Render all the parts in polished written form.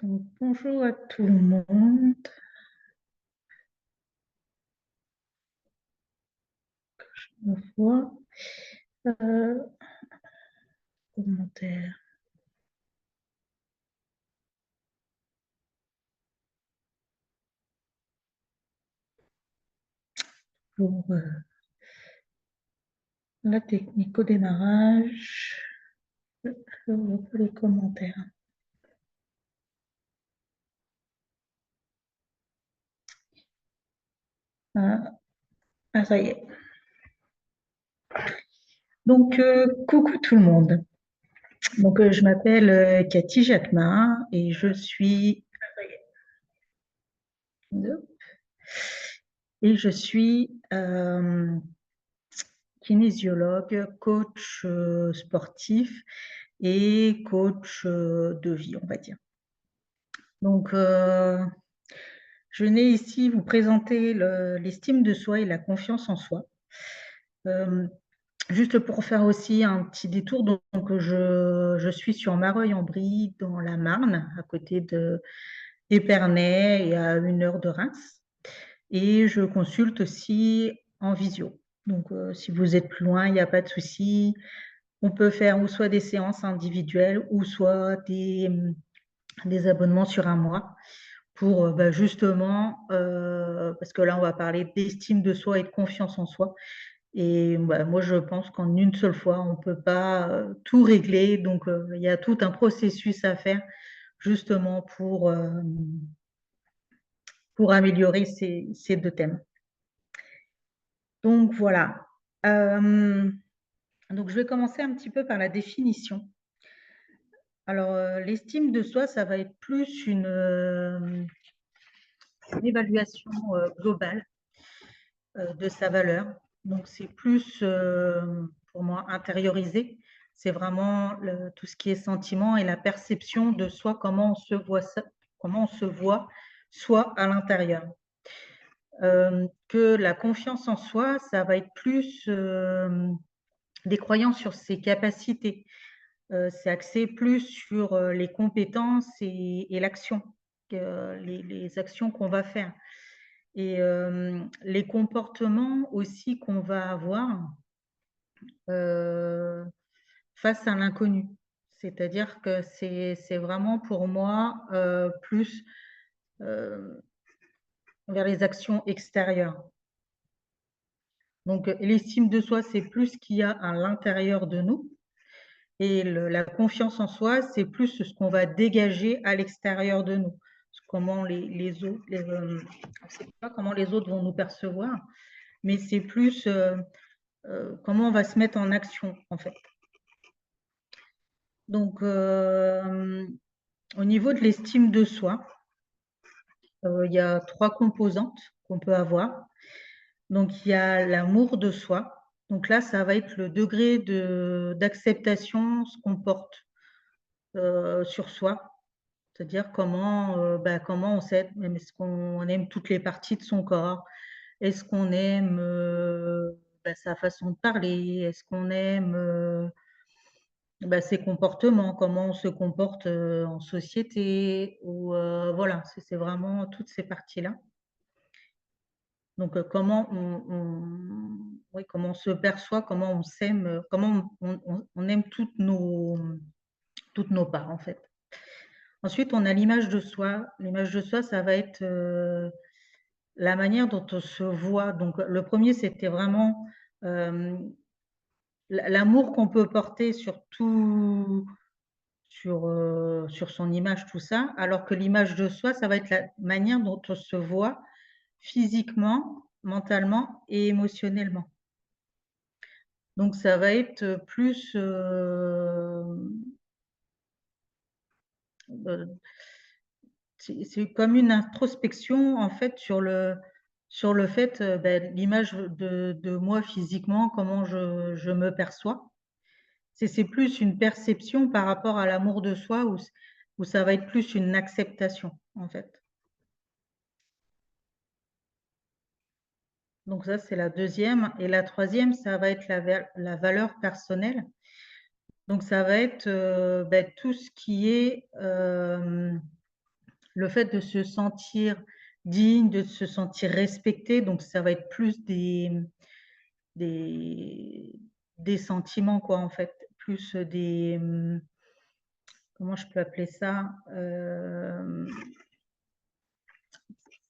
Donc, bonjour à tout le monde. Je me vois. Commentaire. Pour la technique au démarrage. Je vois pas les commentaires. Ça y est. Donc, coucou tout le monde. Donc, je m'appelle Cathy Jacquemin et je suis. Et je suis kinésiologue, coach sportif et coach de vie, on va dire. Donc, je venais ici vous présenter l'estime de soi et la confiance en soi. Juste pour faire aussi un petit détour, donc je suis sur Mareuil-en-Brie, dans la Marne, à côté d'Épernay et à 1 heure de Reims. Et je consulte aussi en visio. Donc, si vous êtes plus loin, il n'y a pas de souci. On peut faire ou soit des séances individuelles ou soit des abonnements sur un mois pour justement, parce que là, on va parler d'estime de soi et de confiance en soi. Et moi, je pense qu'en une seule fois, on ne peut pas tout régler. Donc, il y a tout un processus à faire justement pour améliorer ces deux thèmes. Donc, voilà. Donc, je vais commencer un petit peu par la définition. Alors, l'estime de soi, ça va être plus une évaluation globale de sa valeur. Donc, c'est plus, pour moi, intériorisé. C'est vraiment tout ce qui est sentiment et la perception de soi, comment on se voit soi à l'intérieur. Que la confiance en soi, ça va être plus des croyances sur ses capacités. C'est axé plus sur les compétences et l'action, les actions qu'on va faire. Et les comportements aussi qu'on va avoir face à l'inconnu. C'est-à-dire que c'est vraiment pour moi plus vers les actions extérieures. Donc, l'estime de soi, c'est plus ce qu'il y a à l'intérieur de nous. Et la confiance en soi, c'est plus ce qu'on va dégager à l'extérieur de nous. Comment les autres, on ne sait pas comment les autres vont nous percevoir, mais c'est plus comment on va se mettre en action, en fait. Donc, au niveau de l'estime de soi, il y a 3 composantes qu'on peut avoir. Donc, il y a l'amour de soi. Donc là, ça va être le degré d'acceptation, ce qu'on porte sur soi. C'est-à-dire comment on s'aime, est-ce qu'on aime toutes les parties de son corps? Est-ce qu'on aime sa façon de parler? Est-ce qu'on aime ses comportements, comment on se comporte en société? Ou, voilà, c'est vraiment toutes ces parties-là. Donc, comment on se perçoit, comment on s'aime, comment on aime toutes nos parts, en fait. Ensuite, on a l'image de soi. L'image de soi, ça va être la manière dont on se voit. Donc, le premier, c'était vraiment l'amour qu'on peut porter sur son image, tout ça, alors que l'image de soi, ça va être la manière dont on se voit physiquement, mentalement et émotionnellement. Donc, ça va être plus c'est comme une introspection en fait sur le fait l'image de moi physiquement, comment je me perçois. C'est plus une perception par rapport à l'amour de soi où ça va être plus une acceptation en fait. Donc ça, c'est la deuxième. Et la troisième, ça va être la valeur personnelle. Donc ça va être tout ce qui est le fait de se sentir digne, de se sentir respecté, donc ça va être plus des sentiments quoi, en fait, plus des, comment je peux appeler ça?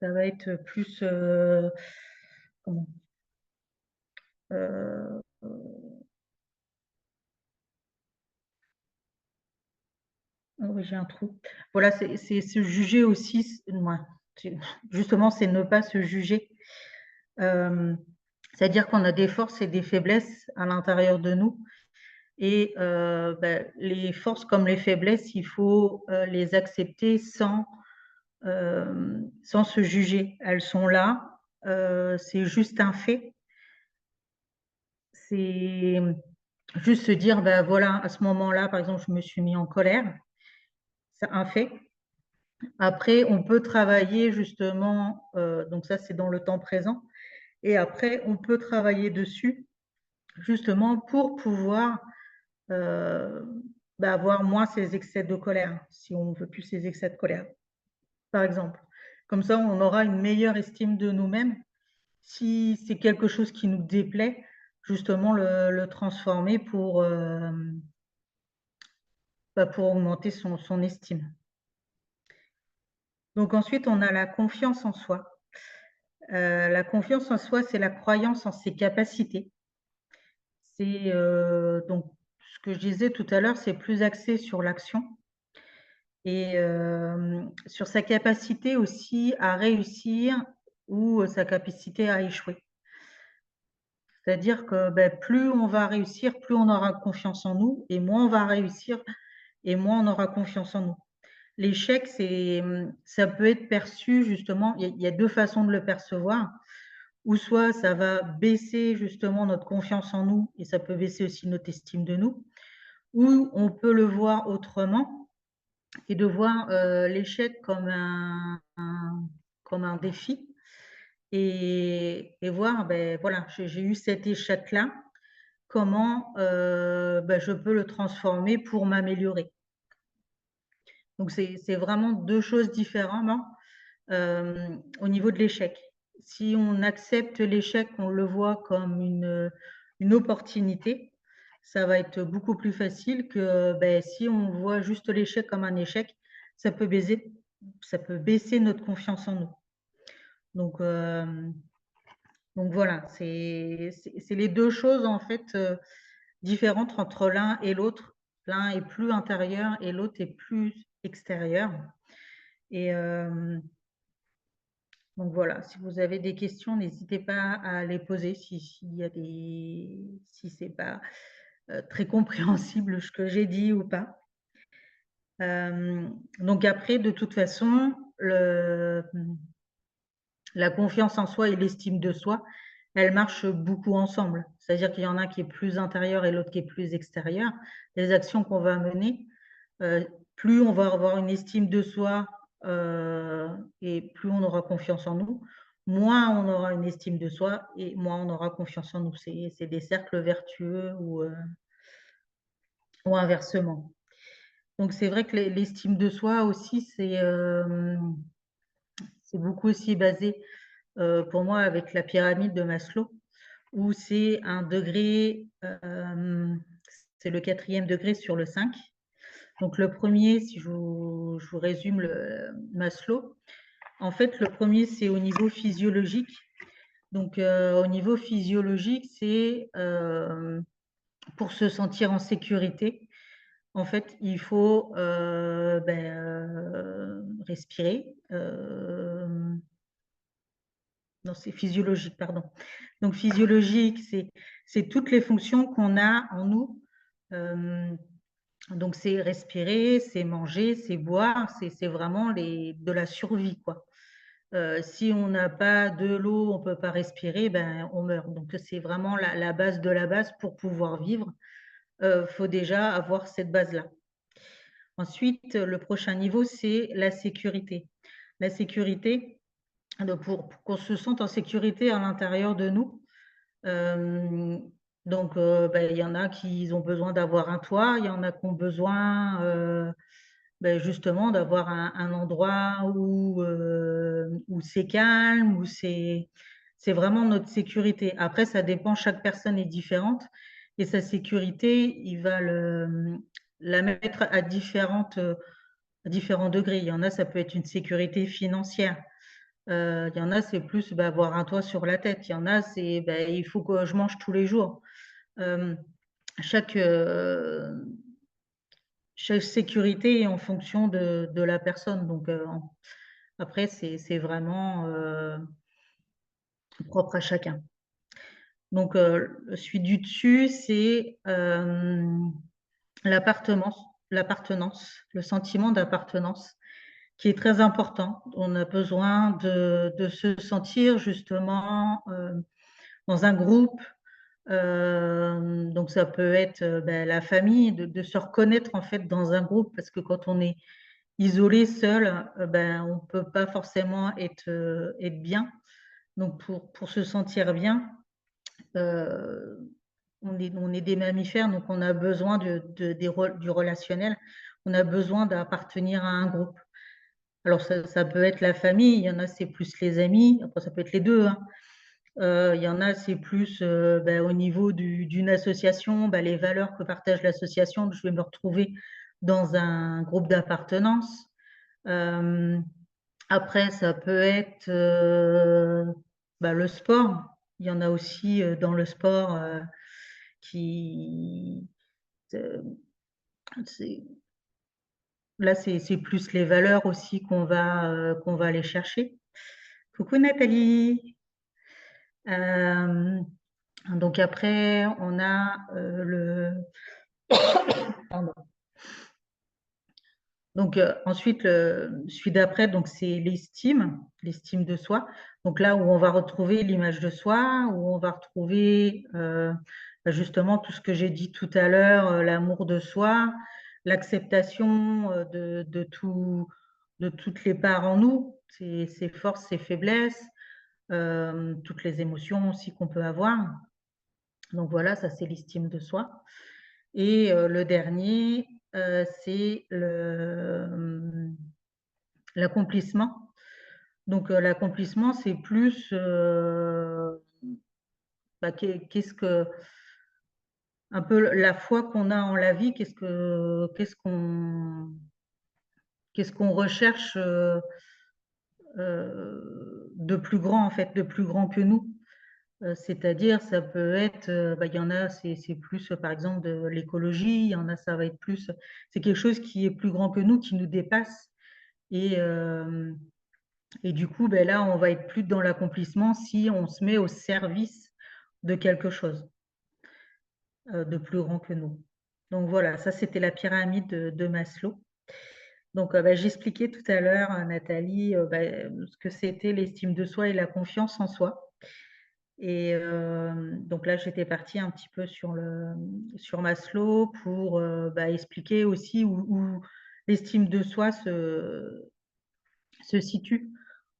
Ça va être plus, comment? Heu, ah oui, j'ai un trou. Voilà, c'est se juger aussi, mouais, c'est justement, c'est ne pas se juger. Hem, C'est-à-dire qu'on a des forces et des faiblesses à l'intérieur de nous et les forces comme les faiblesses, il faut, les accepter sans se juger. Elles sont là, c'est juste un fait. C'est juste se dire: «Bah, voilà, à ce moment-là, par exemple, je me suis mis en colère». C'est un fait. Après, on peut travailler justement, donc ça, c'est dans le temps présent et après on peut travailler dessus, justement pour pouvoir, heu, avoir moins ces excès de colère, si on veut plus ces excès de colère, par exemple. Comme ça, on aura une meilleure estime de nous-mêmes. Si c'est quelque chose qui nous déplaît, justement le transformer pour augmenter son estime. Donc ensuite, on a la confiance en soi. La confiance en soi, c'est la croyance en ses capacités. C'est, donc ce que je disais tout à l'heure, c'est plus axé sur l'action et sur sa capacité aussi à réussir ou sa capacité à échouer. C'est-à-dire que, plus on va réussir, plus on aura confiance en nous et moins on va réussir et moins on aura confiance en nous. L'échec, ça peut être perçu justement, il y a 2 façons de le percevoir. Ou soit ça va baisser justement notre confiance en nous et ça peut baisser aussi notre estime de nous, ou on peut le voir autrement et de voir, l'échec comme un défi et voir, voilà, j'ai eu cet échec-là, comment, je peux le transformer pour m'améliorer. Donc c'est vraiment 2 choses différemment, au niveau de l'échec. Si on accepte l'échec, on le voit comme une opportunité, ça va être beaucoup plus facile que, si on voit juste l'échec comme un échec, ça peut baiser ça peut baisser notre confiance en nous. Donc voilà, c'est les 2 choses en fait, différentes entre l'un et l'autre. L'un est plus intérieur et l'autre est plus extérieur et donc voilà, si vous avez des questions, n'hésitez pas à les poser si c'est pas, très compréhensible ce que j'ai dit ou pas. Donc après de toute façon, la confiance en soi et l'estime de soi, elles marchent beaucoup ensemble. C'est-à-dire qu'il y en a qui est plus intérieur et l'autre qui est plus extérieur. Les actions qu'on va mener, heu, plus on va avoir une estime de soi, heu et plus on aura confiance en nous, moins on aura une estime de soi et moins on aura confiance en nous. C'est des cercles vertueux ou inversement. Donc c'est vrai que l'estime de soi aussi, c'est beaucoup aussi basé, pour moi avec la pyramide de Maslow où c'est un degré, c'est le 4e degré sur le 5. Donc le premier, si je vous résume le Maslow, en fait, le premier c'est au niveau physiologique. Donc au niveau physiologique, c'est, pour se sentir en sécurité, en fait, il faut, respirer, non, c'est physiologique, pardon. Donc physiologique, c'est toutes les fonctions qu'on a en nous, hem, donc c'est respirer, c'est manger, c'est boire, c'est vraiment de la survie, quoi. Si on n'a pas de l'eau, on peut pas respirer, on meurt. Donc c'est vraiment la base de la base pour pouvoir vivre, faut déjà avoir cette base-là. Ensuite, le prochain niveau, c'est la sécurité. La sécurité, pour qu'on se sente en sécurité à l'intérieur de nous, hem, donc il y en a qui ont besoin d'avoir un toit, il y en a qui ont besoin, justement d'avoir un endroit où c'est calme, où c'est vraiment notre sécurité. Après, ça dépend, chaque personne est différente et sa sécurité, il va la mettre à différents degrés. Il y en a, ça peut être une sécurité financière. Il y en a, c'est plus avoir un toit sur la tête. Il y en a, c'est il faut que je mange tous les jours. Euh, chaque, chaque sécurité est en fonction de la personne. Donc, après, c'est vraiment propre à chacun. Donc, celui du dessus, c'est l'appartenance, le sentiment d'appartenance qui est très important. On a besoin de se sentir justement dans un groupe. Donc ça peut être la famille, de se reconnaître en fait dans un groupe, parce que quand on est isolé, seul, on ne peut pas forcément être bien. Donc pour se sentir bien, euh, on est des mammifères, donc on a besoin du relationnel, on a besoin d'appartenir à un groupe. Alors ça peut être la famille, il y en a c'est plus les amis, après ça peut être les deux, hein. Il y en a c'est plus au niveau d'une association, les valeurs que partage l'association, je vais me retrouver dans un groupe d'appartenance. Euh, Après, ça peut être le sport. Il y en a aussi dans le sport qui... euh, c'est- Là, c'est plus les valeurs aussi qu'on va aller chercher. Coucou Nathalie. Euh, donc après, on a pardon. Donc ensuite, celui d'après, donc c'est l'estime de soi. Donc là où on va retrouver l'image de soi, où on va retrouver justement tout ce que j'ai dit tout à l'heure, l'amour de soi, l'acceptation de toutes les parts en nous, ses forces, ses faiblesses, toutes les émotions aussi qu'on peut avoir. Donc voilà, ça c'est l'estime de soi. Et le dernier, c'est l'accomplissement. Donc l'accomplissement, c'est plus qu'est-ce que un peu la foi qu'on a en la vie, qu'est-ce qu'on recherche de plus grand en fait, de plus grand que nous. C'est-à-dire, ça peut être, il y en a, c'est plus, par exemple, de l'écologie, il y en a, ça va être plus, c'est quelque chose qui est plus grand que nous, qui nous dépasse. Et, euh, et du coup, là, on va être plus dans l'accomplissement si on se met au service de quelque chose de plus grand que nous. Donc voilà, ça, c'était la pyramide de Maslow. Donc, j'expliquais tout à l'heure, Nathalie, ce que c'était l'estime de soi et la confiance en soi. Et donc là, j'étais partie un petit peu sur Maslow pour expliquer aussi où l'estime de soi se situe.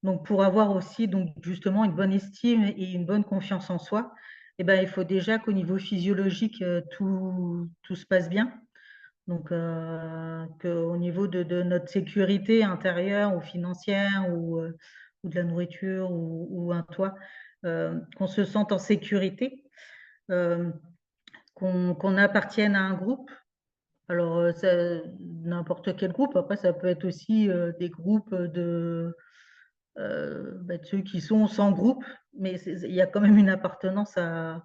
Donc pour avoir aussi donc justement une bonne estime et une bonne confiance en soi, il faut déjà qu'au niveau physiologique, tout se passe bien. Donc qu'au niveau notre sécurité intérieure ou financière ou de la nourriture ou un toit, qu'on se sente en sécurité, euh, qu'on appartienne à un groupe. Alors, n'importe quel groupe. Après, ça peut être aussi des groupes de ceux qui sont sans groupe, mais il y a quand même une appartenance à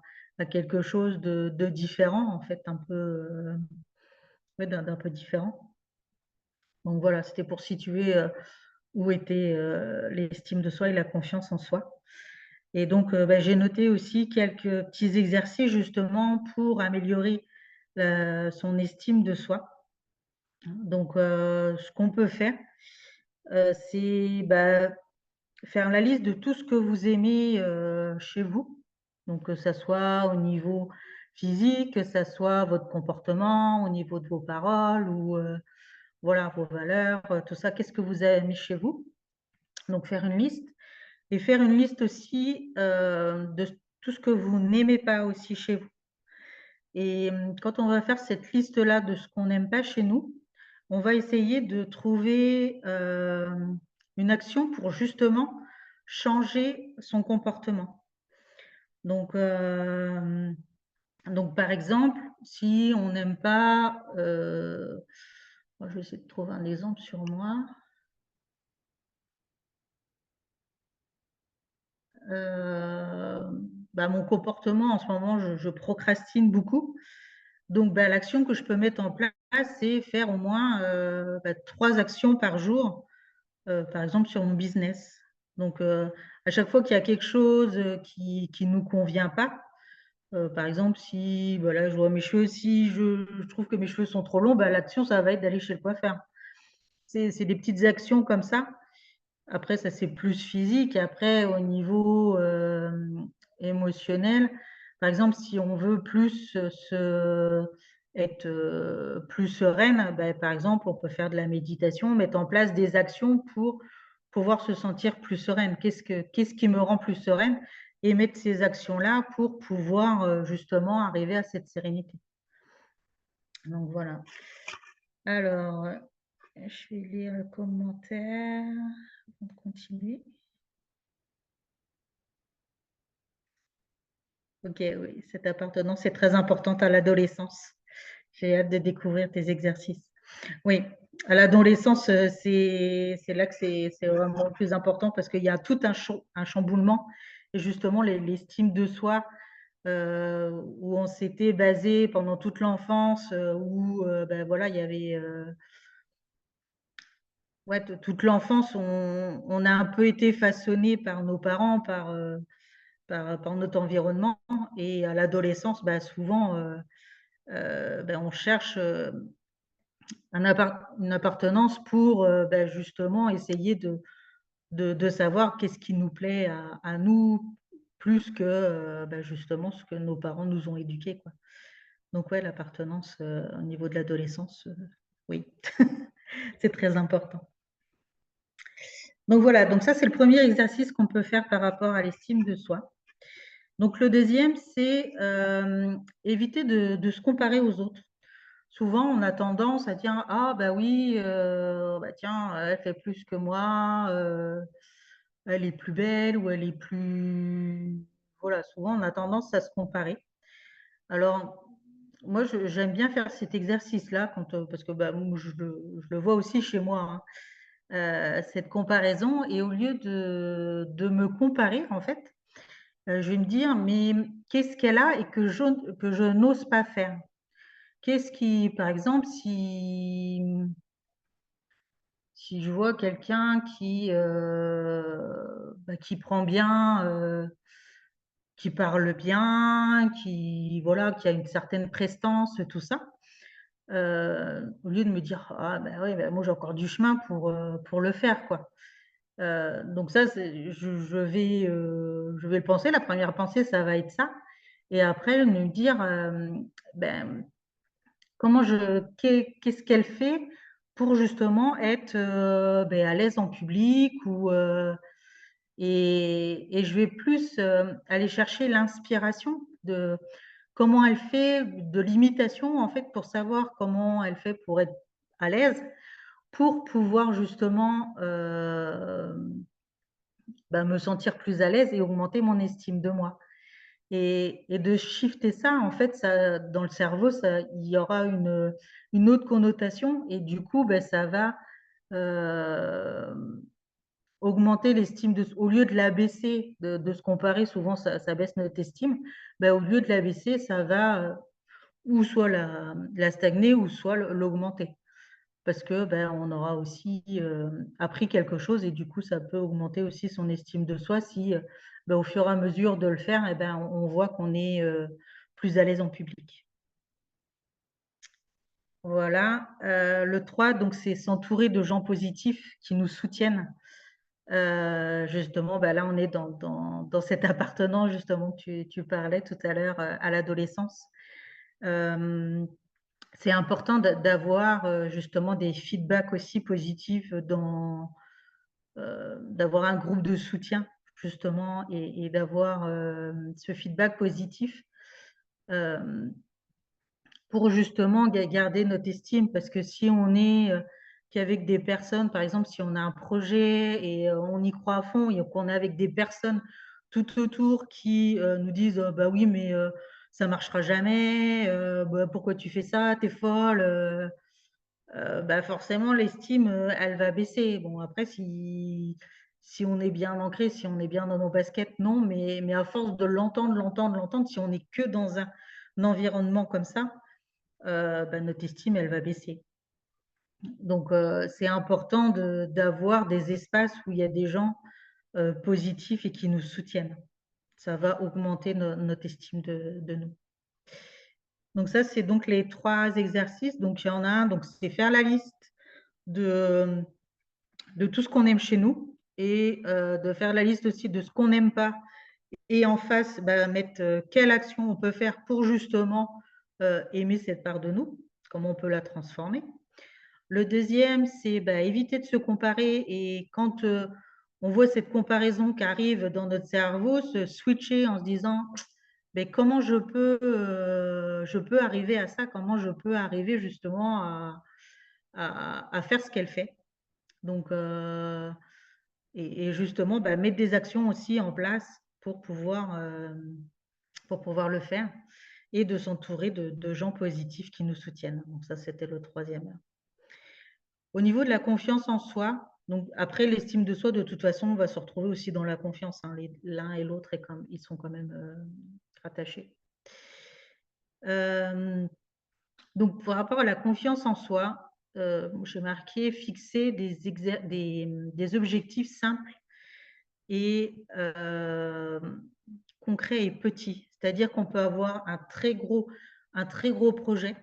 quelque chose de différent, en fait, un peu, ouais, d'un peu différent. Donc voilà, c'était pour situer où était l'estime de soi et la confiance en soi. Et donc, j'ai noté aussi quelques petits exercices justement pour améliorer son estime de soi. Donc, ce qu'on peut faire, c'est faire la liste de tout ce que vous aimez chez vous. Donc, que ce soit au niveau physique, que ce soit votre comportement, au niveau de vos paroles ou voilà, vos valeurs, tout ça. Qu'est-ce que vous aimez chez vous? Donc, faire une liste. Et faire une liste aussi de tout ce que vous n'aimez pas aussi chez vous. Et quand on va faire cette liste-là de ce qu'on n'aime pas chez nous, on va essayer de trouver une action pour justement changer son comportement. Donc, par exemple, si on n'aime pas, je vais essayer de trouver un exemple sur moi. Mon comportement en ce moment, je procrastine beaucoup. Donc, l'action que je peux mettre en place, c'est faire au moins 3 actions par jour, par exemple sur mon business. Donc, à chaque fois qu'il y a quelque chose qui ne nous convient pas, par exemple, si voilà, je vois mes cheveux, si je trouve que mes cheveux sont trop longs, l'action, ça va être d'aller chez le coiffeur. C'est des petites actions comme ça. Après, ça, c'est plus physique. Après, au niveau émotionnel, par exemple, si on veut plus être plus sereine, par exemple, on peut faire de la méditation, mettre en place des actions pour pouvoir se sentir plus sereine. Qu'est-ce qui me rend plus sereine? Et mettre ces actions-là pour pouvoir justement arriver à cette sérénité. Donc voilà. Alors, je vais lire le commentaire avant de continuer. Ok, oui, cette appartenance est très importante à l'adolescence. J'ai hâte de découvrir tes exercices. Oui, à l'adolescence, c'est là que c'est vraiment le plus important parce qu'il y a tout un chamboulement. Et justement, l'estime de soi, où on s'était basé pendant toute l'enfance, où voilà, il y avait ouais, toute l'enfance, on a un peu été façonné par nos parents, par notre environnement. Et à l'adolescence, souvent, on cherche une appartenance pour justement essayer de savoir qu'est-ce qui nous plaît à nous, plus que justement ce que nos parents nous ont éduqués, quoi. Donc ouais, l'appartenance au niveau de l'adolescence, oui, c'est très important. Donc voilà, donc ça c'est le premier exercice qu'on peut faire par rapport à l'estime de soi. Donc le deuxième, c'est éviter de se comparer aux autres. Souvent, on a tendance à dire: «Ah oui, tiens, elle fait plus que moi, elle est plus belle ou elle est plus» voilà, souvent on a tendance à se comparer. Alors moi, j'aime bien faire cet exercice-là quand, parce que, moi je le vois aussi chez moi, hein, cette comparaison. Et au lieu de me comparer, en fait, je vais me dire: «Mais qu'est-ce qu'elle a et que je n'ose pas faire?» Qu'est-ce qui, par exemple, si je vois quelqu'un qui prend bien, qui parle bien, qui voilà, qui a une certaine prestance, tout ça, au lieu de me dire: «Ah oui, moi j'ai encore du chemin pour le faire, quoi». Donc ça, je vais le penser. La première pensée, ça va être ça. Et après me dire, ben qu'est-ce qu'elle fait pour justement être, à l'aise en public ou et je vais plus, aller chercher l'inspiration de comment elle fait, de l'imitation en fait, pour savoir comment elle fait pour être à l'aise, pour pouvoir justement, me sentir plus à l'aise et augmenter mon estime de moi. Et de shifter ça, en fait, ça dans le cerveau, ça il y aura une autre connotation. Et du coup, ça va, augmenter l'estime au lieu de la baisser, de se comparer, souvent ça baisse notre estime. Au lieu de la baisser, ça va, ou soit la stagner ou soit l'augmenter. Parce que, on aura aussi, appris quelque chose et du coup, ça peut augmenter aussi son estime de soi si, au fur et à mesure de le faire, on voit qu'on est, plus à l'aise en public. Voilà, le 3, donc c'est s'entourer de gens positifs qui nous soutiennent. Justement, là, on est dans cette appartenance justement que tu parlais tout à l'heure, à l'adolescence. C'est important d'avoir, justement des feedbacks aussi positifs d'avoir un groupe de soutien justement et d'avoir, ce feedback positif, hem, pour justement garder notre estime. Parce que si on est qu'avec des personnes, par exemple, si on a un projet et on y croit à fond et qu'on est avec des personnes tout autour qui nous disent bah oui, mais ça marchera jamais, bah, pourquoi tu fais ça, t'es folle, bah forcément l'estime elle va baisser. Bon, après, si on est bien ancré, si on est bien dans nos baskets, non, mais à force de l'entendre, si on n'est que dans un environnement comme ça, bah, notre estime elle va baisser. Donc c'est important d'avoir des espaces où il y a des gens positifs et qui nous soutiennent. Ça va augmenter notre estime de nous. Donc ça, c'est donc les 3 exercices. Donc il y en a un, donc c'est faire la liste de tout ce qu'on aime chez nous et de faire la liste aussi de ce qu'on n'aime pas et en face, bah, mettre quelle action on peut faire pour justement aimer cette part de nous, comment on peut la transformer. Le deuxième, c'est bah, éviter de se comparer et quand on voit cette comparaison qui arrive dans notre cerveau, se switcher en se disant mais comment je peux arriver à ça, comment je peux arriver justement à faire ce qu'elle fait. Donc, et justement, bah, mettre des actions aussi en place pour pouvoir le faire et de s'entourer de gens positifs qui nous soutiennent. Donc ça, c'était le troisième. Au niveau de la confiance en soi, donc après l'estime de soi, de toute façon, on va se retrouver aussi dans la confiance. Hein, l'un et l'autre, ils sont quand même rattachés. Donc, par rapport à la confiance en soi, j'ai marqué fixer des objectifs simples et concrets et petits. C'est-à-dire qu'on peut avoir un très gros projet.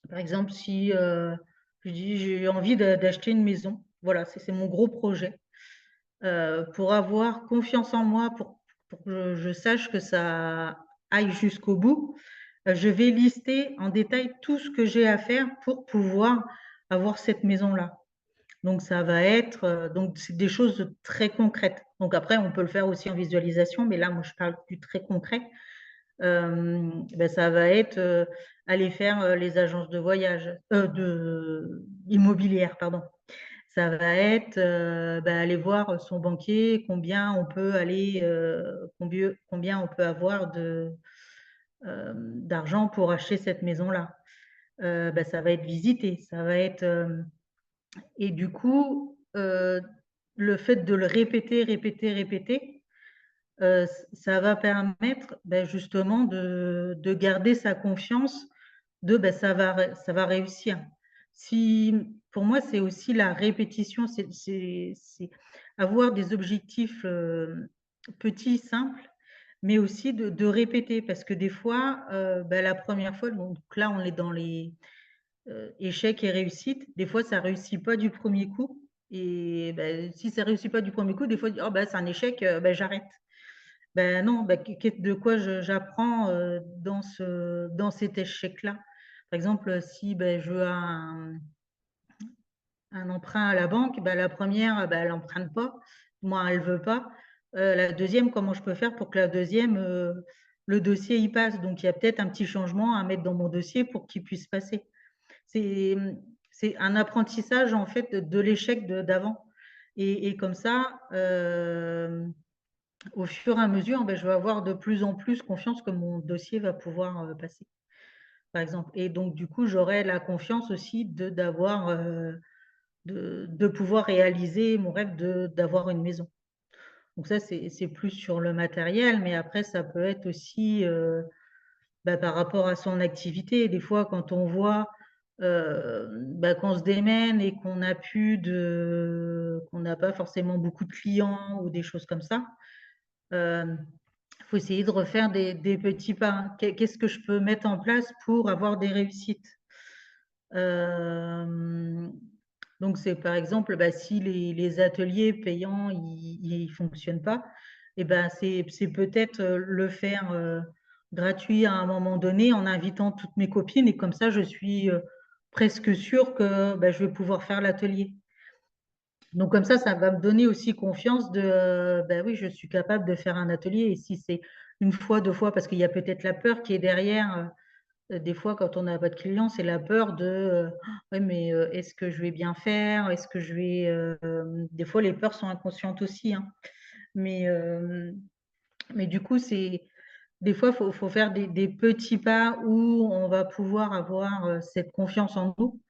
Par exemple, si je dis j'ai envie d'acheter une maison, voilà, c'est mon gros projet. Pour avoir confiance en moi, pour que je sache que ça aille jusqu'au bout, je vais lister en détail tout ce que j'ai à faire pour pouvoir avoir cette maison-là. Donc ça va être donc c'est des choses très concrètes. Donc après, on peut le faire aussi en visualisation, mais là, moi, je parle du très concret. Ben, ça va être aller faire les agences de voyage, immobilières, pardon. Ça va être ben, aller voir son banquier, combien on peut aller, combien on peut avoir d'argent pour acheter cette maison-là. Ben, ça va être visiter, ça va être et du coup, le fait de le répéter, ça va permettre ben, justement de garder sa confiance ben, ça va réussir. Pour moi, c'est aussi la répétition, c'est avoir des objectifs petits, simples, mais aussi de répéter. Parce que des fois, ben, la première fois, donc là, on est dans les échecs et réussites. Des fois, ça ne réussit pas du premier coup. Et ben, si ça ne réussit pas du premier coup, des fois, oh, ben, c'est un échec, ben, j'arrête. Ben non, ben, de quoi j'apprends dans cet échec-là. Par exemple, si ben, je veux un emprunt à la banque, ben, la première, ben, elle n'emprunte pas. Moi, elle ne veut pas. La deuxième, comment je peux faire pour que la deuxième, le dossier y passe? Donc, il y a peut-être un petit changement à mettre dans mon dossier pour qu'il puisse passer. C'est un apprentissage en fait de l'échec d'avant. Et comme ça, au fur et à mesure, ben, je vais avoir de plus en plus confiance que mon dossier va pouvoir passer, par exemple. Et donc, du coup, j'aurai la confiance aussi de pouvoir réaliser mon rêve d'avoir une maison. Donc ça, c'est plus sur le matériel, mais après, ça peut être aussi bah, par rapport à son activité. Des fois, quand on voit bah, qu'on se démène et qu'on n'a pas forcément beaucoup de clients ou des choses comme ça, il faut essayer de refaire des petits pas. Qu'est-ce que je peux mettre en place pour avoir des réussites? Donc, c'est par exemple, bah, si les ateliers payants ne fonctionnent pas, et ben, c'est peut-être le faire gratuit à un moment donné en invitant toutes mes copines et comme ça, je suis presque sûre que bah, je vais pouvoir faire l'atelier. Donc comme ça va me donner aussi confiance bah oui, je suis capable de faire un atelier et si c'est une fois, 2 fois, parce qu'il y a peut-être la peur qui est derrière, Des fois, quand on n'a pas de clients, c'est la peur de, «Ouais, mais, est-ce que je vais bien faire? Est-ce que je vais», des fois, les peurs sont inconscientes aussi, hein. Mais, mais du coup, c'est des fois, faut faire des petits pas où on va pouvoir avoir, cette confiance en nous,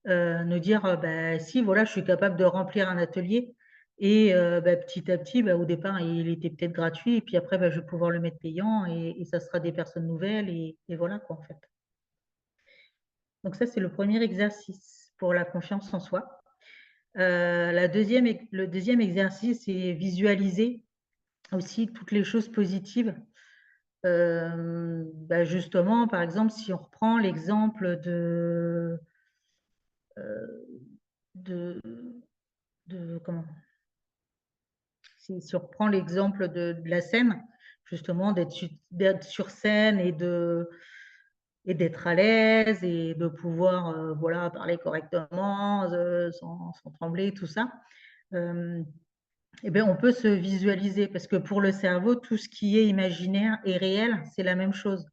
nous dire, «Bah, si, voilà, je suis capable de remplir un atelier» et bah, petit à petit, bah, au départ, il était peut-être gratuit et puis après, bah, je vais pouvoir le mettre payant et ça sera des personnes nouvelles et voilà quoi, en fait. Donc ça, c'est le premier exercice pour la confiance en soi. Le deuxième exercice, c'est visualiser aussi toutes les choses positives. Bah, justement, par exemple, si on reprend l'exemple de comment? Si on reprend l'exemple de la scène, justement d'être sur scène et d'être à l'aise et de pouvoir, voilà, parler correctement, sans trembler, tout ça. Hem Et beh, on peut se visualiser parce que pour le cerveau, tout ce qui est imaginaire et réel, c'est la même chose.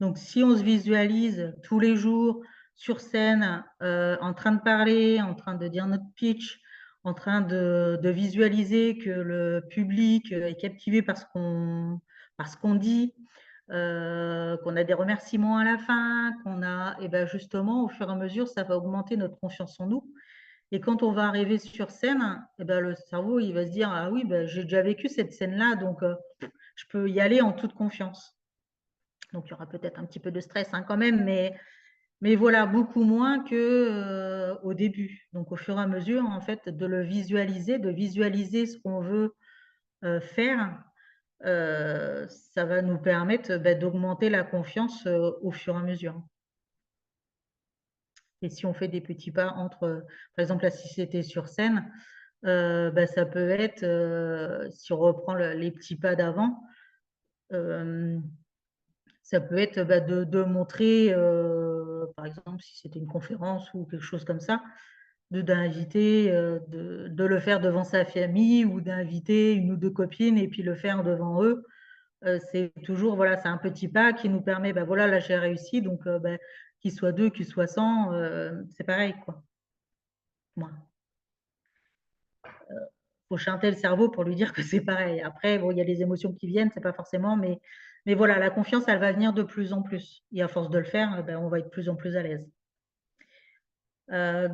Donc si on se visualise tous les jours sur scène, en train de parler, en train de dire notre pitch, en train de visualiser que le public, est captivé par ce qu'on dit, qu'on a des remerciements à la fin, qu'on a et bah, justement, au fur et à mesure, ça va augmenter notre confiance en nous et quand on va arriver sur scène et ben, le cerveau, il va se dire: «Ah oui, bah, j'ai déjà vécu cette scène-là, donc je peux y aller en toute confiance». Donc il y aura peut-être un petit peu de stress, hein, quand même, mais voilà, beaucoup moins que, au début. Donc au fur et à mesure, en fait, de le visualiser, de visualiser ce qu'on veut, faire, ça va nous permettre, bah, d'augmenter la confiance, au fur et à mesure. Et si on fait des petits pas entre, par exemple, là, si c'était sur scène, bah, ça peut être, si on reprend les petits pas d'avant, hem, ça peut être, bah, de montrer, par exemple, si c'était une conférence ou quelque chose comme ça, d'inviter, de le faire devant sa famille ou d'inviter une ou 2 copines et puis le faire devant eux. C'est toujours voilà, c'est un petit pas qui nous permet, bah, voilà, là, j'ai réussi donc bah, qu'ils soient 2, qu'ils soient 100, c'est pareil, quoi. Moi. Faut chanter le cerveau pour lui dire que c'est pareil. Après, bon, il y a les émotions qui viennent, c'est pas forcément, mais voilà, la confiance, elle va venir de plus en plus et à force de le faire, ben, on va être de plus en plus à l'aise.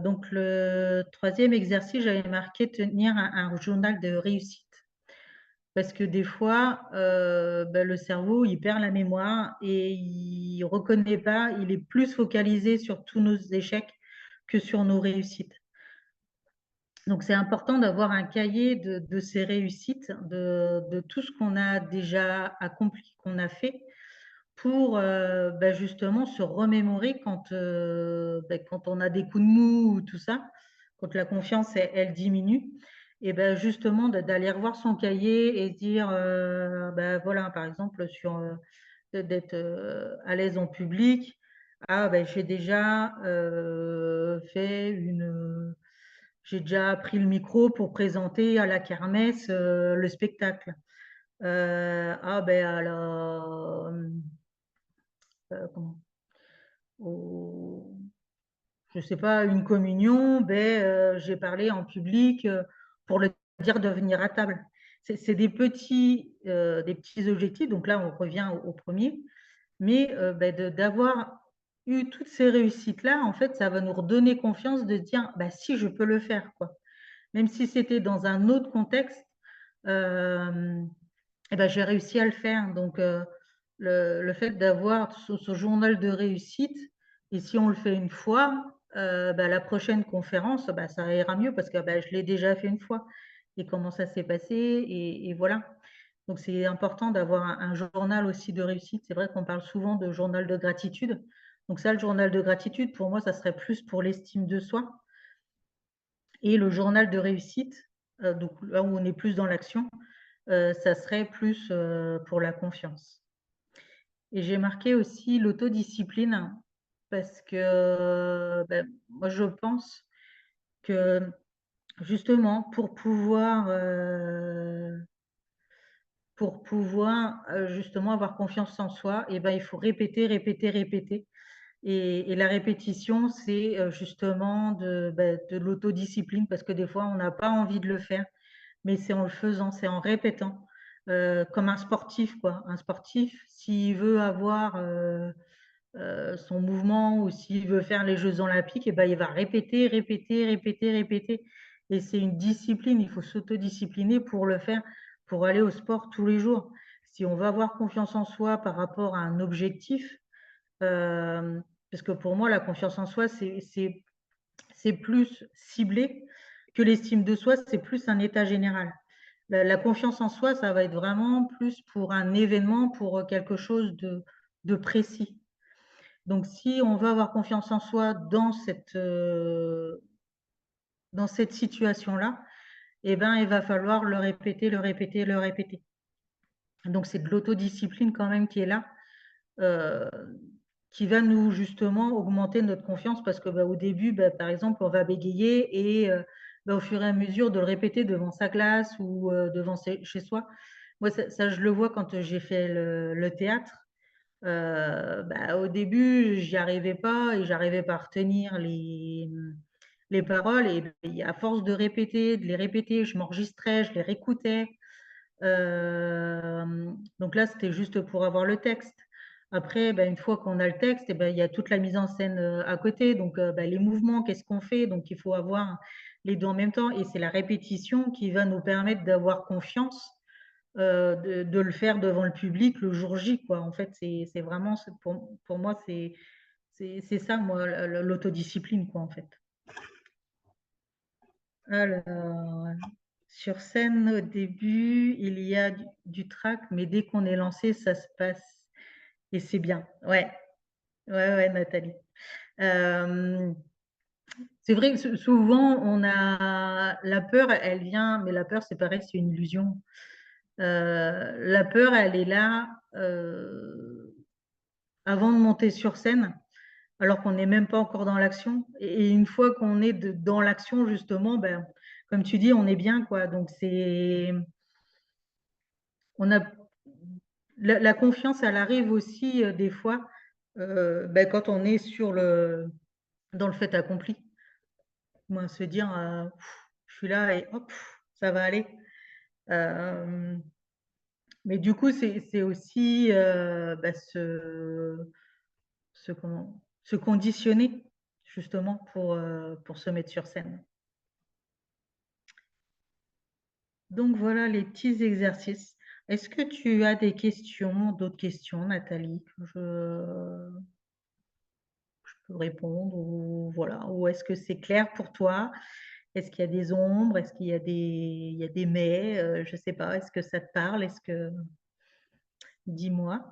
Donc le troisième exercice, j'avais marqué tenir un journal de réussite parce que des fois, bah, le cerveau, il perd la mémoire et il reconnaît pas, il est plus focalisé sur tous nos échecs que sur nos réussites. Donc c'est important d'avoir un cahier de ses réussites, de tout ce qu'on a déjà accompli, qu'on a fait pour, bah, justement se remémorer quand, bah, quand on a des coups de mou ou tout ça, quand la confiance elle diminue et ben justement d'aller revoir son cahier et dire, bah, voilà, par exemple sur, d'être, à l'aise en public. Ah, ben j'ai déjà, fait j'ai déjà pris le micro pour présenter à la kermesse, le spectacle. Ah ben à la, comment? Au Je sais pas, une communion, ben j'ai parlé en public, pour le dire de venir à table. C'est des petits objectifs, donc là on revient au 1er, mais beh, de d'avoir eu toutes ces réussites-là, en fait, ça va nous redonner confiance de se dire: «Bah si, je peux le faire, quoi». Même si c'était dans un autre contexte, hem et ben j'ai réussi à le faire. Donc le fait d'avoir ce journal de réussite et si on le fait une fois, bah, la prochaine conférence, bah, ça ira mieux parce que, bah, je l'ai déjà fait une fois et comment ça s'est passé et voilà. Donc c'est important d'avoir un journal aussi de réussite. C'est vrai qu'on parle souvent de journal de gratitude. Donc ça, le journal de gratitude, pour moi, ça serait plus pour l'estime de soi et le journal de réussite, donc là où on est plus dans l'action, ça serait plus, pour la confiance. Et j'ai marqué aussi l'autodiscipline parce que, bah, moi je pense que justement pour pouvoir, pour pouvoir justement avoir confiance en soi, et ben, il faut répéter, répéter, répéter. Et la répétition, c'est justement de l'autodiscipline, parce que des fois, on n'a pas envie de le faire, mais c'est en le faisant, c'est en répétant. Comme un sportif, quoi. Un sportif, s'il veut avoir son mouvement ou s'il veut faire les Jeux olympiques, et ben, il va répéter, répéter, répéter, répéter. Et c'est une discipline, il faut s'autodiscipliner pour le faire, pour aller au sport tous les jours. Si on veut avoir confiance en soi par rapport à un objectif, parce que pour moi, la confiance en soi, c'est plus ciblé que l'estime de soi, c'est plus un état général. La confiance en soi, ça va être vraiment plus pour un événement, pour quelque chose de précis. Donc, si on veut avoir confiance en soi dans cette situation-là, eh ben, il va falloir le répéter, le répéter, le répéter. Donc, c'est de l'autodiscipline quand même qui est là, euh, qui va nous justement augmenter notre confiance, parce que au début, par exemple, on va bégayer et au fur et à mesure de le répéter devant sa classe ou devant chez soi. Moi, ça, je le vois quand j'ai fait le théâtre. Au début, j'y arrivais pas et j'arrivais pas à retenir les paroles. Et à force de répéter, de les répéter, je m'enregistrais, je les réécoutais. Donc là, c'était juste pour avoir le texte. Après, une fois qu'on a le texte, il y a toute la mise en scène à côté. Donc, les mouvements, qu'est-ce qu'on fait? Donc, il faut avoir les deux en même temps. Et c'est la répétition qui va nous permettre d'avoir confiance, de le faire devant le public le jour J, quoi. En fait, c'est vraiment, pour moi, c'est ça, moi, l'autodiscipline, quoi, en fait. Alors, sur scène, au début, il y a du trac, mais dès qu'on est lancé, ça se passe et c'est bien. Ouais, ouais, ouais, Nathalie. Euh, c'est vrai que souvent, on a la peur, elle vient, mais la peur, c'est pareil, c'est une illusion. La peur, elle est là avant de monter sur scène, alors qu'on n'est même pas encore dans l'action. Et une fois qu'on est dans l'action, justement, comme tu dis, on est bien, quoi. Donc, on a la confiance, elle arrive aussi des fois quand on est dans le fait accompli. Moi, se dire, je suis là et hop, ça va aller. Euh, mais du coup, c'est aussi se conditionner justement pour se mettre sur scène. Donc voilà les petits exercices. Est-ce que tu as des questions, d'autres questions, Nathalie, que je peux répondre, ou voilà, ou est-ce que c'est clair pour toi? Est-ce qu'il y a des ombres? Est-ce qu'il y a il y a des mais? Je ne sais pas. Est-ce que ça te parle? Dis-moi.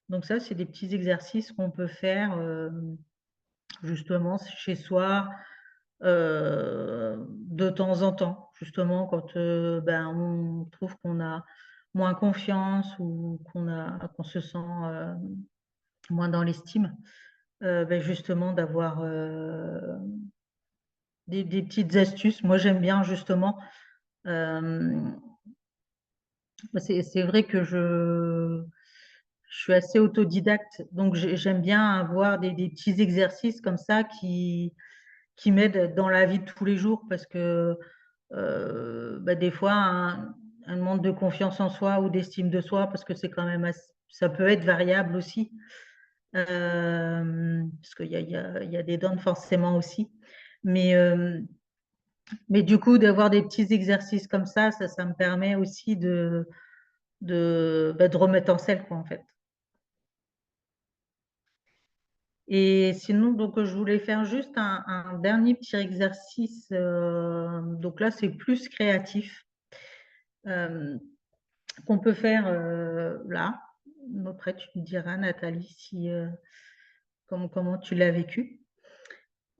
Donc ça, c'est des petits exercices qu'on peut faire justement chez soi de temps en temps, justement quand on trouve qu'on a moins confiance ou qu'on se sent moins dans l'estime, justement d'avoir des petites astuces. Moi, j'aime bien justement. euh, c'est vrai que je suis assez autodidacte, donc j'aime bien avoir des petits exercices comme ça qui m'aident dans la vie de tous les jours, parce que des fois, un manque de confiance en soi ou d'estime de soi, parce que c'est quand même ça peut être variable aussi, parce qu'il y a des dons forcément aussi. Mais, mais du coup, d'avoir des petits exercices comme ça me permet aussi de remettre en selle, quoi, en fait. Et sinon, donc, je voulais faire juste un dernier petit exercice. Donc là, c'est plus créatif, qu'on peut faire là. Après, tu me diras, Nathalie, comment tu l'as vécu.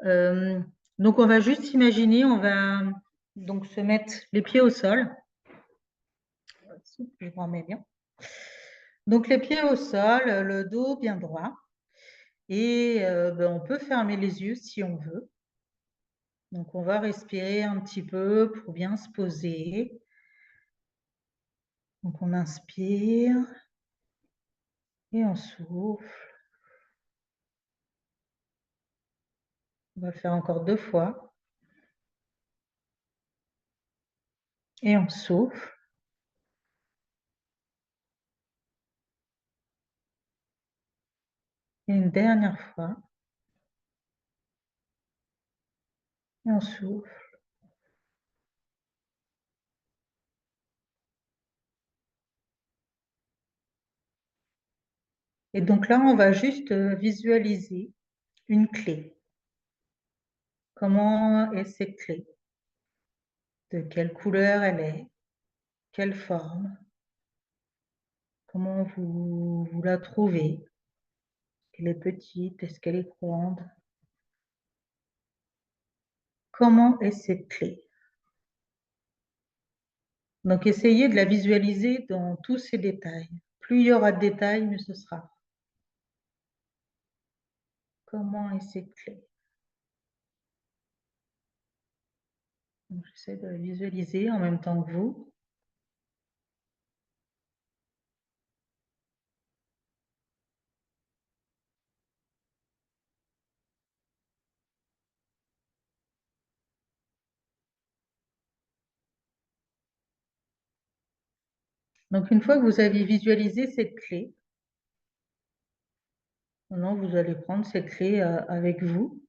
Euh, donc, on va juste imaginer, on va donc se mettre les pieds au sol. Je m'en mets bien. Donc, les pieds au sol, le dos bien droit. Et on peut fermer les yeux si on veut. Donc, on va respirer un petit peu pour bien se poser. Donc, on inspire et on souffle. On va faire encore 2 fois. Et on souffle. Et une dernière fois. Et on souffle. Et donc là, on va juste visualiser une clé. Comment est cette clé? De quelle couleur elle est? Quelle forme? Comment vous la trouvez? Est-ce qu'elle est petite? Est-ce qu'elle est grande? Comment est cette clé? Donc, essayez de la visualiser dans tous ses détails. Plus il y aura de détails, mieux ce sera. Comment est cette clé? J'essaie de la visualiser en même temps que vous. Donc, une fois que vous avez visualisé cette clé, maintenant vous allez prendre cette clé avec vous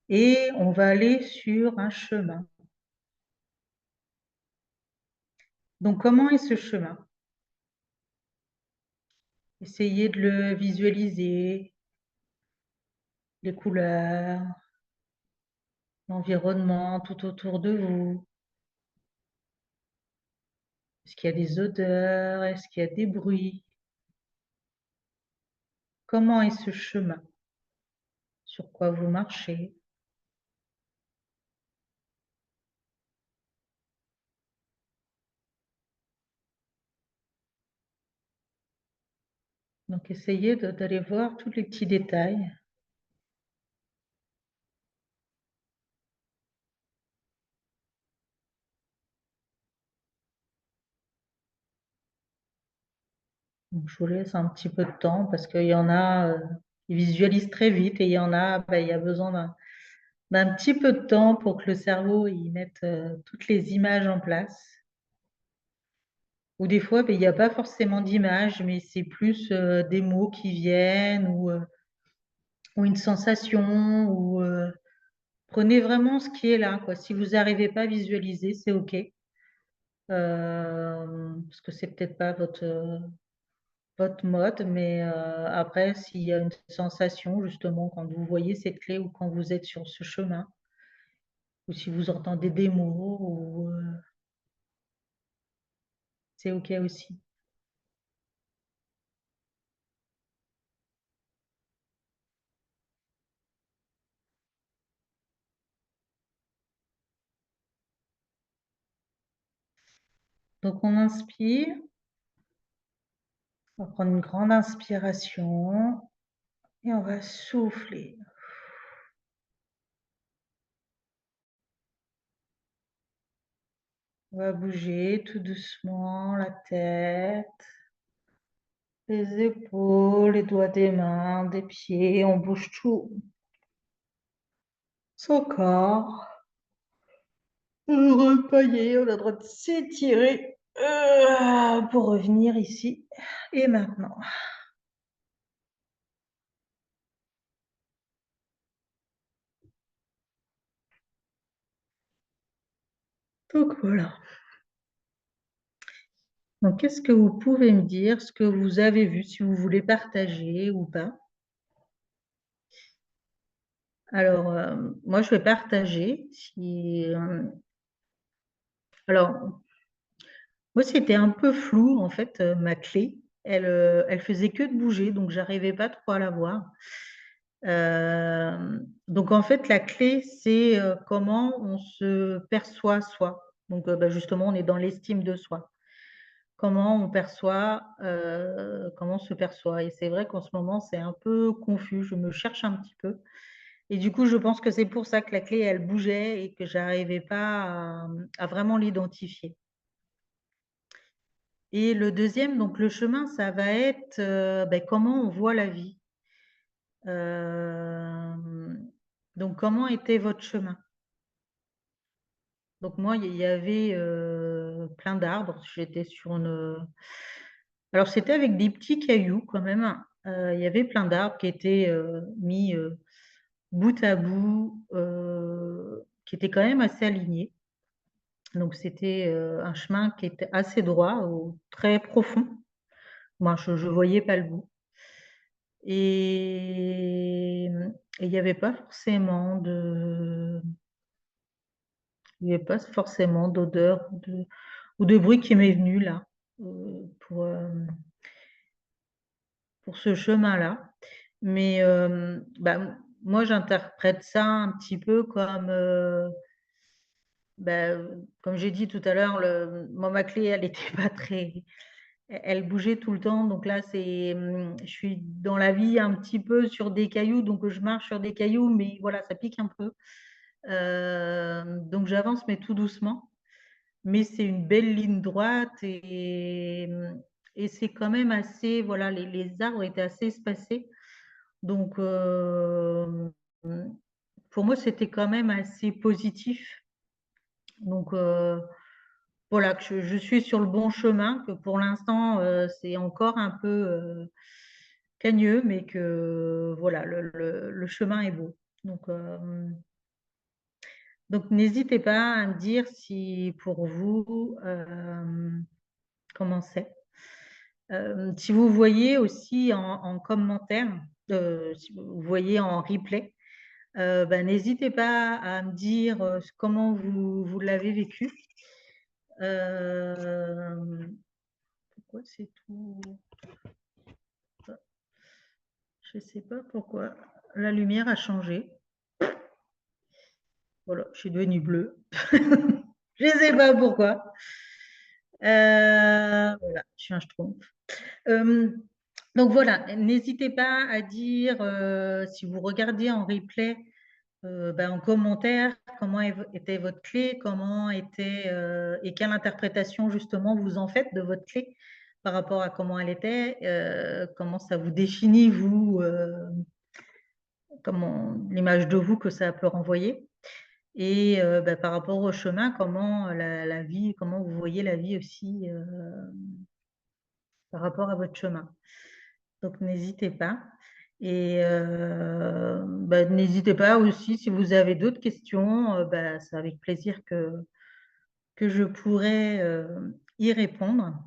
et on va aller sur un chemin. Donc, comment est ce chemin? Essayez de le visualiser, les couleurs, l'environnement tout autour de vous. Est-ce qu'il y a des odeurs? Est-ce qu'il y a des bruits? Comment est ce chemin? Sur quoi vous marchez? Donc, essayez d'aller voir tous les petits détails. Donc, je vous laisse un petit peu de temps parce qu'il y en a, ils visualisent très vite et il y en a, il y a besoin d'un petit peu de temps pour que le cerveau y mette toutes les images en place. Ou des fois, il n'y a pas forcément d'images, mais c'est plus des mots qui viennent ou une sensation. Prenez vraiment ce qui est là, quoi. Si vous n'arrivez pas à visualiser, c'est OK. Parce que c'est peut-être pas votre mode, mais après, s'il y a une sensation, justement, quand vous voyez cette clé ou quand vous êtes sur ce chemin, ou si vous entendez des mots, c'est OK aussi. Donc, on inspire, on va prendre une grande inspiration et on va souffler. On va bouger tout doucement la tête, les épaules, les doigts des mains, des pieds, on bouge tout son corps. On a le droit de pailler, on a le droit de s'étirer pour revenir ici et maintenant. Donc voilà. Donc, qu'est-ce que vous pouvez me dire, ce que vous avez vu, si vous voulez partager ou pas? Alors, moi, je vais partager. Alors, moi, c'était un peu flou, en fait, ma clé. Elle faisait que de bouger, donc j'arrivais pas trop à la voir. Donc, en fait, la clé, c'est comment on se perçoit soi. Donc, justement, on est dans l'estime de soi. Comment on perçoit, comment on se perçoit. Et c'est vrai qu'en ce moment, c'est un peu confus. Je me cherche un petit peu. Et du coup, je pense que c'est pour ça que la clé, elle bougeait et que j'arrivais pas à vraiment l'identifier. Et le deuxième, donc le chemin, ça va être ben, comment on voit la vie. Euh, donc, comment était votre chemin? Donc moi, il y avait plein d'arbres. J'étais sur une... Alors c'était avec des petits cailloux quand même. Il y avait plein d'arbres qui étaient mis bout à bout, qui étaient quand même assez alignés. Donc c'était un chemin qui était assez droit, très profond. Moi, je ne voyais pas le bout. Et il n'y avait pas forcément il y avait pas forcément d'odeur ou de bruit qui m'est venu là pour, pour ce chemin-là. Mais bah, moi, j'interprète ça un petit peu comme, bah, comme j'ai dit tout à l'heure, moi, ma clé, elle était pas très, elle bougeait tout le temps. Donc là, je suis dans la vie un petit peu sur des cailloux, donc je marche sur des cailloux, mais voilà, ça pique un peu. Donc j'avance, mais tout doucement. Mais c'est une belle ligne droite et c'est quand même assez, voilà, les arbres étaient assez espacés. Donc, pour moi, c'était quand même assez positif. Donc, voilà, que je suis sur le bon chemin, que pour l'instant, c'est encore un peu cagneux, mais que voilà, le chemin est beau. Donc n'hésitez pas à me dire si pour vous, comment c'est. Si vous voyez aussi en commentaire, si vous voyez en replay, ben, n'hésitez pas à me dire comment vous l'avez vécu. Pourquoi c'est tout... Je ne sais pas pourquoi. La lumière a changé. Voilà, je suis devenue bleue. Je ne sais pas pourquoi. Voilà, je suis un schtroumpf. Euh, donc voilà, n'hésitez pas à dire, si vous regardez en replay, ben, en commentaire, comment était votre clé, comment était et quelle interprétation justement vous en faites de votre clé par rapport à comment elle était, comment ça vous définit, vous, comment l'image de vous que ça peut renvoyer. Et ben, par rapport au chemin, comment la vie, comment vous voyez la vie aussi par rapport à votre chemin. Donc, n'hésitez pas. Et bah, n'hésitez pas aussi, si vous avez d'autres questions, bah, c'est avec plaisir que je pourrai y répondre.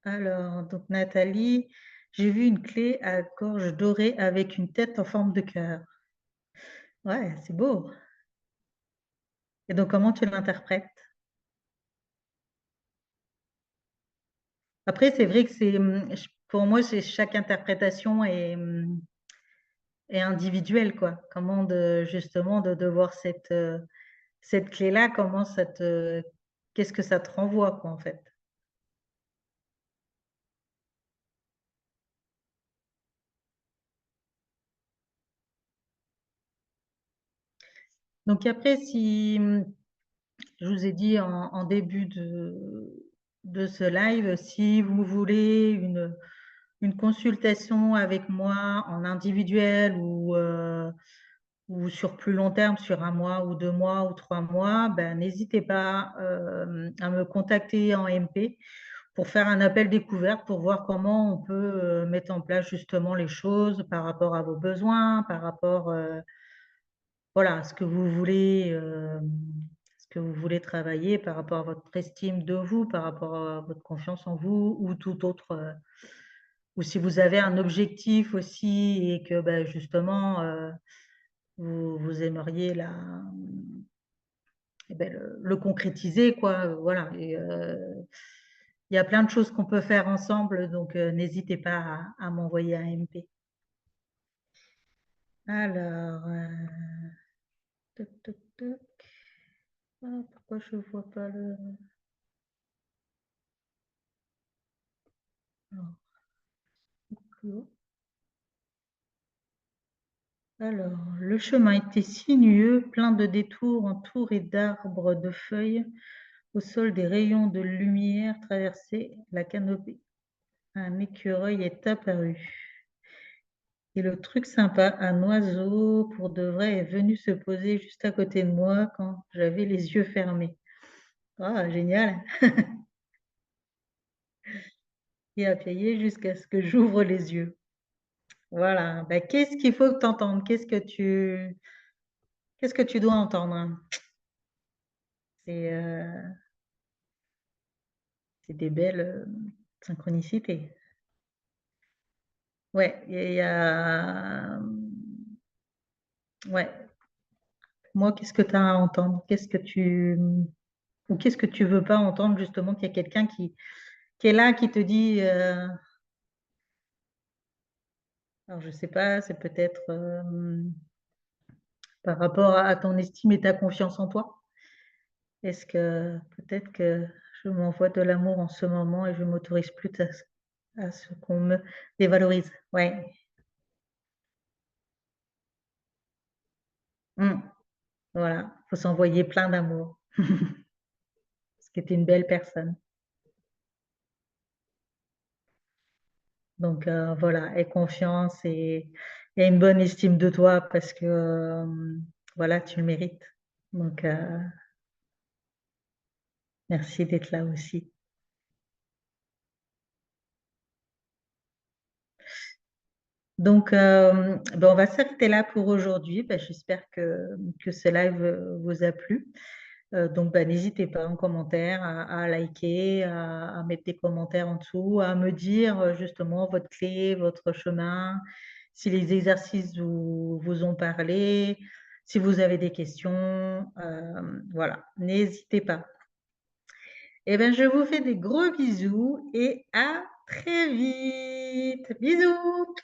Alors, donc Nathalie, j'ai vu une clé à gorge dorée avec une tête en forme de cœur. Ouais, c'est beau. Et donc, comment tu l'interprètes? Après, c'est vrai que pour moi, chaque interprétation est individuelle, quoi. Comment justement de voir cette clé-là, qu'est-ce que ça te renvoie, quoi, en fait. Donc après, si je vous ai dit en début de ce live, si vous voulez une consultation avec moi en individuel ou sur plus long terme, sur un mois ou 2 mois ou 3 mois, ben, n'hésitez pas à me contacter en MP pour faire un appel découverte, pour voir comment on peut mettre en place justement les choses par rapport à vos besoins, par rapport voilà, à ce que vous voulez travailler, par rapport à votre estime de vous, par rapport à votre confiance en vous ou tout autre. Ou si vous avez un objectif aussi et que ben, justement vous aimeriez eh ben, le concrétiser, quoi. Voilà. Et, il y a plein de choses qu'on peut faire ensemble, donc n'hésitez pas à m'envoyer un MP. Alors, toc, toc, toc. Ah, pourquoi je ne vois pas le... Alors, plus haut. Alors, le chemin était sinueux, plein de détours, entouré d'arbres, de feuilles. Au sol, des rayons de lumière traversaient la canopée. Un écureuil est apparu. Et le truc sympa, un oiseau, pour de vrai, est venu se poser juste à côté de moi quand j'avais les yeux fermés. Ah, génial! Et à payer jusqu'à ce que j'ouvre les yeux. Voilà. Bah, qu'est-ce qu'il faut que tu entendes? Qu'est-ce que tu dois entendre? C'est c'est des belles synchronicités. Ouais, il y a, ouais. Moi, qu'est-ce que tu as à entendre? Qu'est-ce que tu veux pas entendre justement qu'il y a quelqu'un qui est là, qui te dit, alors je sais pas, c'est peut-être par rapport à ton estime et ta confiance en toi. Est-ce que peut-être que je m'envoie de l'amour en ce moment et je m'autorise plus à ce qu'on me dévalorise. Ouais. Mmh. Voilà, faut s'envoyer plein d'amour. Parce que tu es une belle personne. Donc voilà, aie confiance et une bonne estime de toi parce que voilà, tu le mérites. Donc merci d'être là aussi. Donc ben, on va s'arrêter là pour aujourd'hui. Ben, j'espère que ce live vous a plu. Donc bah, n'hésitez pas en commentaire à liker, à mettre des commentaires en dessous, à me dire justement votre clé, votre chemin, si les exercices vous ont parlé, si vous avez des questions, voilà, n'hésitez pas. Eh bien, je vous fais des gros bisous et à très vite. Bisous!